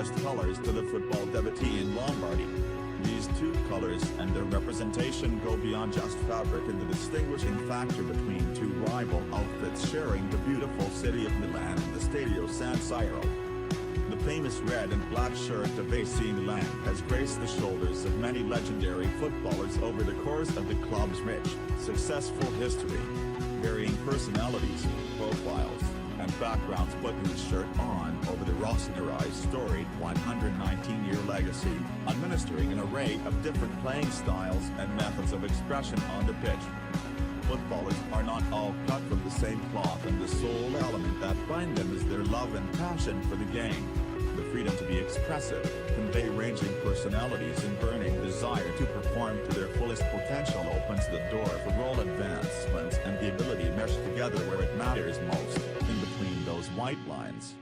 just colors to the football devotee in Lombardy. These two colors and their representation go beyond just fabric and the distinguishing factor between two rival outfits sharing the beautiful city of Milan and the Stadio San Siro. The famous red and black shirt of AC Milan has graced the shoulders of many legendary footballers over the course of the club's rich, successful history. Varying personalities, profiles, and backgrounds putting the shirt on over the Rossoneri's storied 119-year legacy, administering an array of different playing styles and methods of expression on the pitch. Footballers are not all cut from the same cloth, and the sole element that binds them is their love and passion for the game. The freedom to be expressive, convey ranging personalities and burning desire to perform to their fullest potential opens the door for role advancements and the ability to mesh together where it matters most, in between those white lines.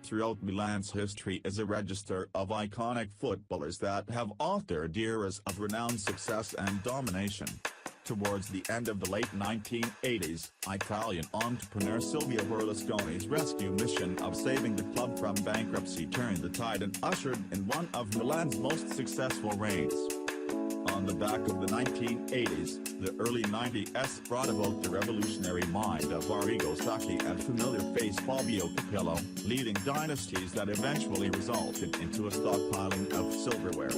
Throughout Milan's history is a register of iconic footballers that have authored eras of renowned success and domination. Towards the end of the late 1980s, Italian entrepreneur Silvio Berlusconi's rescue mission of saving the club from bankruptcy turned the tide and ushered in one of Milan's most successful reigns. On the back of the 1980s, the early 90s brought about the revolutionary mind of Arrigo Sacchi and familiar face Fabio Capello, leading dynasties that eventually resulted into a stockpiling of silverware.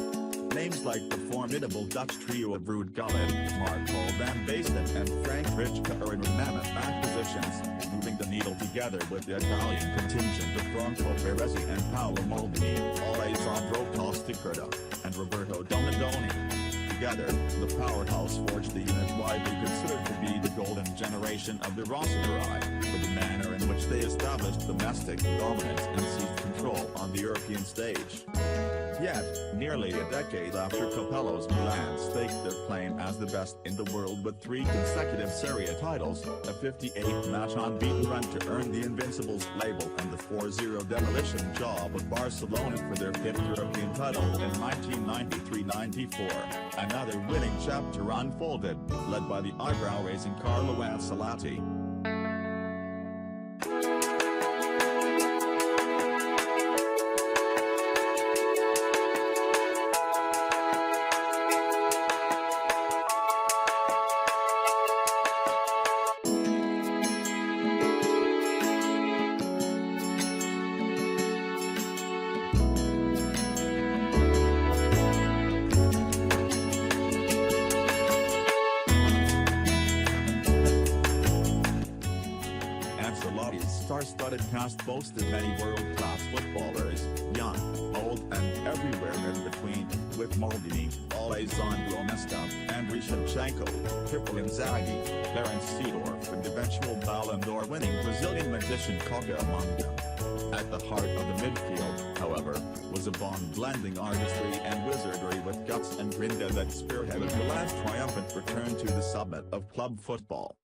Names like the formidable Dutch trio of Ruud Gullit, Marco van Basten and Frank Rijkaard are in mammoth acquisitions, moving the needle together with the Italian contingent of Franco Baresi and Paolo Maldini, Alessandro Costacurta, and Roberto Donadoni. Together, the powerhouse forged the unit widely considered to be the golden generation of the Rossoneri, for the manner in which they established domestic dominance and seized control on the European stage. Yet, nearly a decade after Capello's Milan staked their claim as the best in the world with 3 consecutive Serie A titles, a 58-match unbeaten run to earn the Invincibles label and the 4-0 demolition job of Barcelona for their 5th European title in 1993-94, another winning chapter unfolded, led by the eyebrow-raising Carlo Ancelotti. Ancelotti's star-studded cast boasted many world-class footballers, young, old and everywhere in between, with Maldini, Alessandro Nesta, Andriy Shevchenko, Pippo Inzaghi, Clarence Seedorf and eventual Ballon d'Or winning Brazilian magician Kaká among them. At the heart of the midfield, however, was a bond-blending artistry and wizardry with guts and grinta that spearheaded Milan's triumphant return to the summit of club football.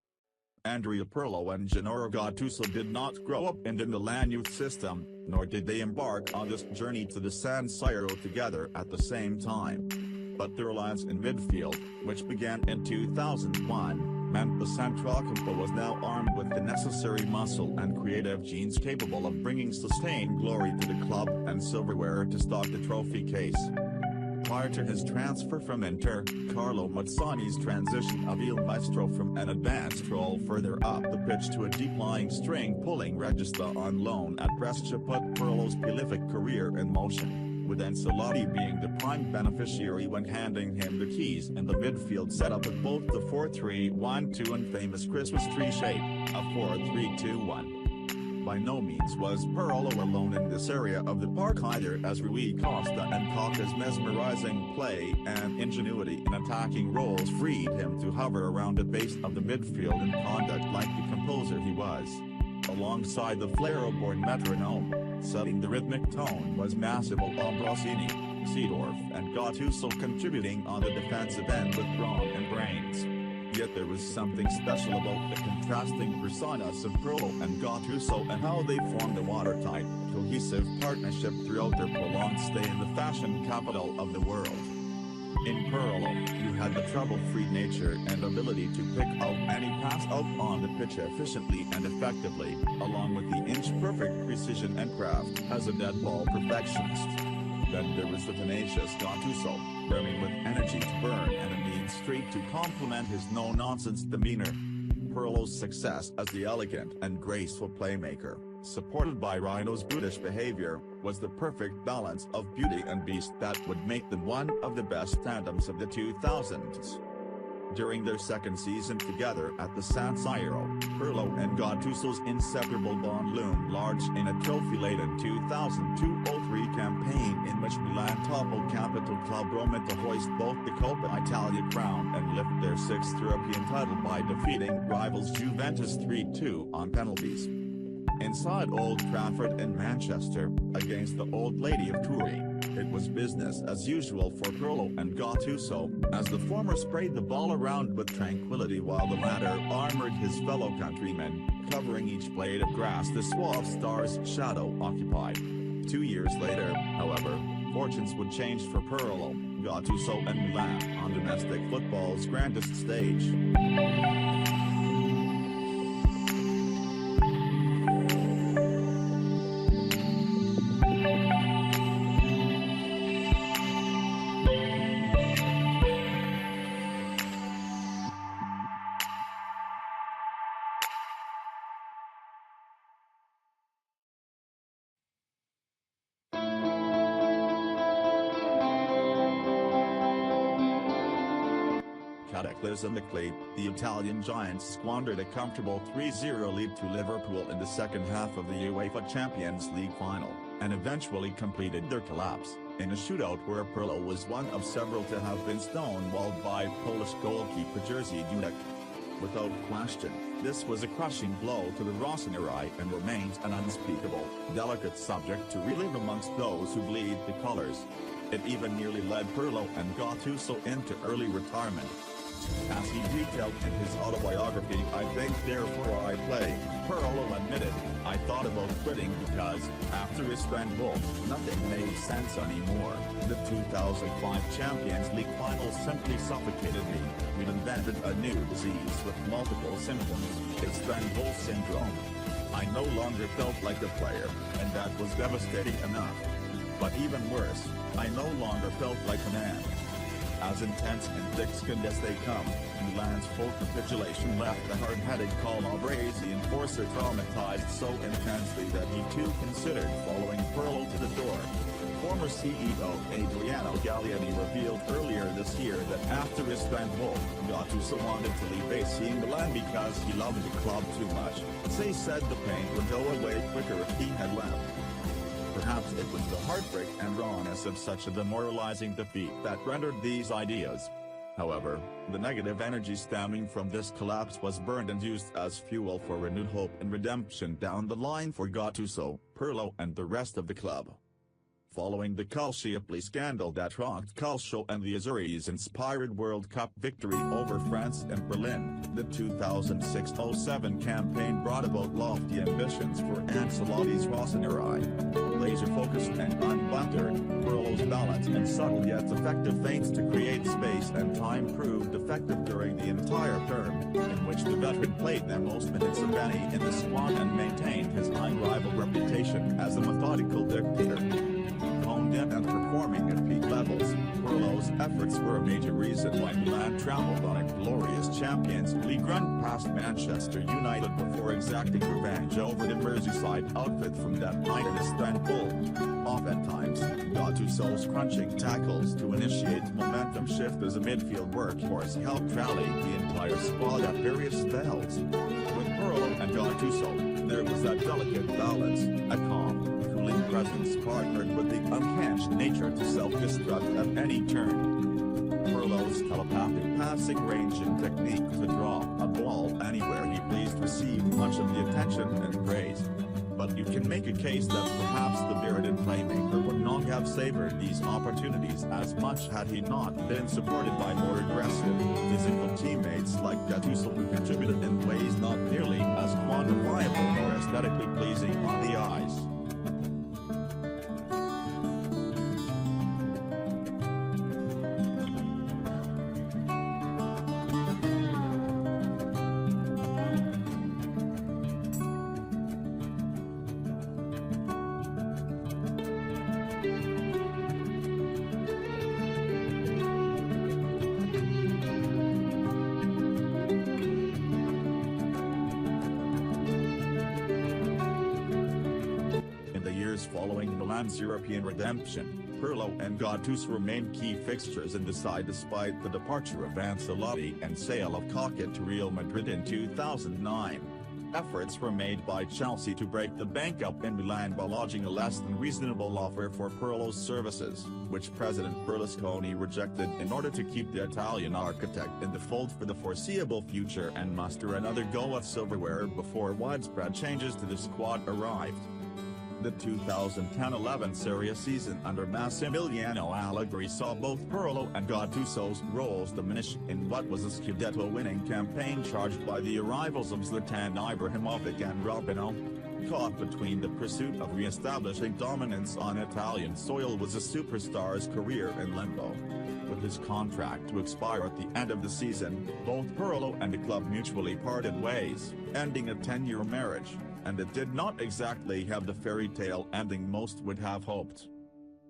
Andrea Pirlo and Gennaro Gattuso did not grow up in the Milan youth system, nor did they embark on this journey to the San Siro together at the same time. But their alliance in midfield, which began in 2001, meant the Centrocampo was now armed with the necessary muscle and creative genes capable of bringing sustained glory to the club and silverware to stock the trophy case. Prior to his transfer from Inter, Carlo Mazzoni's transition of Il Maestro from an advanced role further up the pitch to a deep-lying string-pulling regista on loan at Brescia put Pirlo's prolific career in motion, with Ancelotti being the prime beneficiary when handing him the keys in the midfield setup of both the 4-3-1-2 and famous Christmas tree shape, a 4-3-2-1. By no means was Pirlo alone in this area of the park either, as Rui Costa and Kaká's mesmerizing play and ingenuity in attacking roles freed him to hover around the base of the midfield in conduct like the composer he was. Alongside the Flero-born metronome, setting the rhythmic tone was Massimo Ambrosini, Seedorf and Gattuso contributing on the defensive end with brawn and brains. Yet there was something special about the contrasting personas of Pirlo and Gattuso and how they formed a watertight, cohesive partnership throughout their prolonged stay in the fashion capital of the world. In Pirlo, you had the trouble-free nature and ability to pick out any pass out on the pitch efficiently and effectively, along with the inch-perfect precision and craft as a dead ball perfectionist. Then there was the tenacious Gattuso, brimming with energy to burn and a mean streak to complement his no-nonsense demeanor. Pirlo's success as the elegant and graceful playmaker, supported by Rhino's brutish behavior, was the perfect balance of beauty and beast that would make them one of the best tandems of the 2000s. During their second season together at the San Siro, Pirlo and Gattuso's inseparable bond loomed large in a trophy-laden 2002-03 campaign in which Milan toppled Capital Club Roma to hoist both the Coppa Italia crown and lift their sixth European title by defeating rivals Juventus 3-2 on penalties. Inside Old Trafford in Manchester, against the Old Lady of Turin, it was business as usual for Pirlo and Gattuso, as the former sprayed the ball around with tranquility while the latter armored his fellow countrymen, covering each blade of grass the suave star's shadow occupied. 2 years later, however, fortunes would change for Pirlo, Gattuso and Milan on domestic football's grandest stage. Cataclysmically, the Italian giants squandered a comfortable 3-0 lead to Liverpool in the second half of the UEFA Champions League final, and eventually completed their collapse, in a shootout where Pirlo was one of several to have been stonewalled by Polish goalkeeper Jerzy Dudek. Without question, this was a crushing blow to the Rossoneri and remains an unspeakable, delicate subject to relive amongst those who bleed the colours. It even nearly led Pirlo and Gattuso into early retirement. As he detailed in his autobiography I Think Therefore I Play, Pirlo admitted, "I thought about quitting because, after Istanbul, nothing made sense anymore. The 2005 Champions League final simply suffocated me. We'd invented a new disease with multiple symptoms, Istanbul syndrome. I no longer felt like a player, and that was devastating enough. But even worse, I no longer felt like a man." As intense and thick-skinned as they come, Milan's full capitulation left the hard-headed Calabrese enforcer traumatized so intensely that he too considered following Pirlo to the door. Former CEO Adriano Galliani revealed earlier this year that after Istanbul, Gattuso wanted to leave AC Milan because he loved the club too much. They said the pain would go away quicker if he had left. Perhaps it was the heartbreak and rawness of such a demoralizing defeat that rendered these ideas. However, the negative energy stemming from this collapse was burned and used as fuel for renewed hope and redemption down the line for Gattuso, Pirlo and the rest of the club. Following the Calciopoli scandal that rocked Calcio and the Azzurri's inspired World Cup victory over France and Berlin, the 2006-07 campaign brought about lofty ambitions for Ancelotti's Rossoneri. Laser-focused and unbuntered, Pirlo's balance and subtle yet effective feints to create space and time proved effective during the entire term, in which the veteran played the most minutes of any in the squad and maintained his unrivaled reputation as a methodical dictator. Honed in and performing at peak levels, Pirlo's efforts were a major reason why Milan travelled on a glorious Champions League run past Manchester United before exacting revenge over the Merseyside outfit from that night in Istanbul. Oftentimes, Gattuso's crunching tackles to initiate momentum shift as a midfield workhorse helped rally the entire squad at various spells. With Pirlo and Gattuso, there was that delicate balance, a calm, cooling presence partnered with the unhinged nature to self-destruct at any turn. Pirlo's telepathic passing range and technique to draw a ball anywhere he pleased received much of the attention and praise. But you can make a case that perhaps the bearded playmaker would not have savored these opportunities as much had he not been supported by more aggressive, physical teammates like Gattuso who contributed in ways not nearly as quantifiable nor aesthetically pleasing on the eyes. Milan's European redemption, Pirlo and Gattuso remained key fixtures in the side despite the departure of Ancelotti and sale of Kaká to Real Madrid in 2009. Efforts were made by Chelsea to break the bank up in Milan by lodging a less than reasonable offer for Pirlo's services, which President Berlusconi rejected in order to keep the Italian architect in the fold for the foreseeable future and muster another go at silverware before widespread changes to the squad arrived. The 2010-11 Serie A season under Massimiliano Allegri saw both Pirlo and Gattuso's roles diminish in what was a Scudetto-winning campaign charged by the arrivals of Zlatan Ibrahimovic and Robinho. Caught between the pursuit of re-establishing dominance on Italian soil was a superstar's career in limbo. With his contract to expire at the end of the season, both Pirlo and the club mutually parted ways, ending a 10-year marriage, and it did not exactly have the fairy tale ending most would have hoped.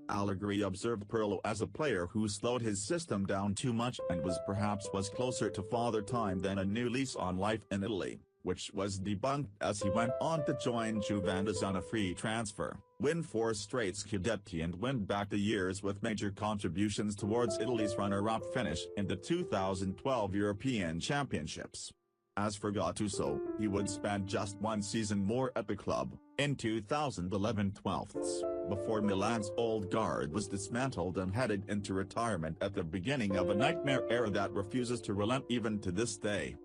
Allegri observed Pirlo as a player who slowed his system down too much and perhaps was closer to father time than a new lease on life in Italy, which was debunked as he went on to join Juventus on a free transfer, win 4 straight Scudetti and win back the years with major contributions towards Italy's runner-up finish in the 2012 European Championships. As for Gattuso, he would spend just 1 season more at the club, in 2011-12, before Milan's old guard was dismantled and headed into retirement at the beginning of a nightmare era that refuses to relent even to this day.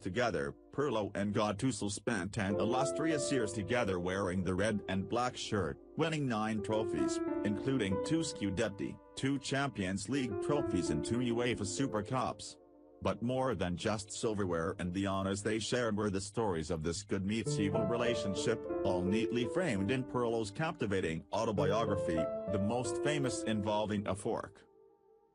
Together, Pirlo and Gattuso spent 10 illustrious years together wearing the red and black shirt, winning 9 trophies, including 2 Scudetti, 2 Champions League trophies and 2 UEFA Super Cups. But more than just silverware and the honors they shared were the stories of this good meets evil relationship, all neatly framed in Pirlo's captivating autobiography, the most famous involving a fork.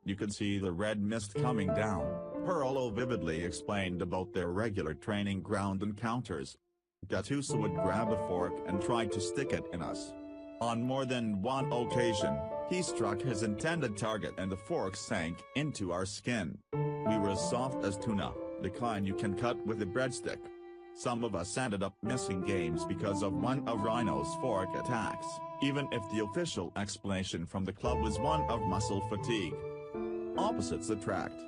"You could see the red mist coming down," Pirlo vividly explained about their regular training ground encounters. "Gattuso would grab a fork and try to stick it in us. On more than one occasion, he struck his intended target and the fork sank into our skin. We were as soft as tuna, the kind you can cut with a breadstick. Some of us ended up missing games because of one of Rhino's fork attacks, even if the official explanation from the club was one of muscle fatigue. Opposites attract."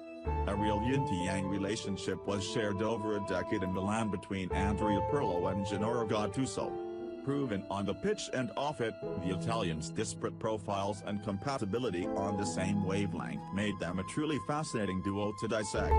A real yin-yang relationship was shared over a decade in Milan between Andrea Pirlo and Gennaro Gattuso. Proven on the pitch and off it, the Italians' disparate profiles and compatibility on the same wavelength made them a truly fascinating duo to dissect.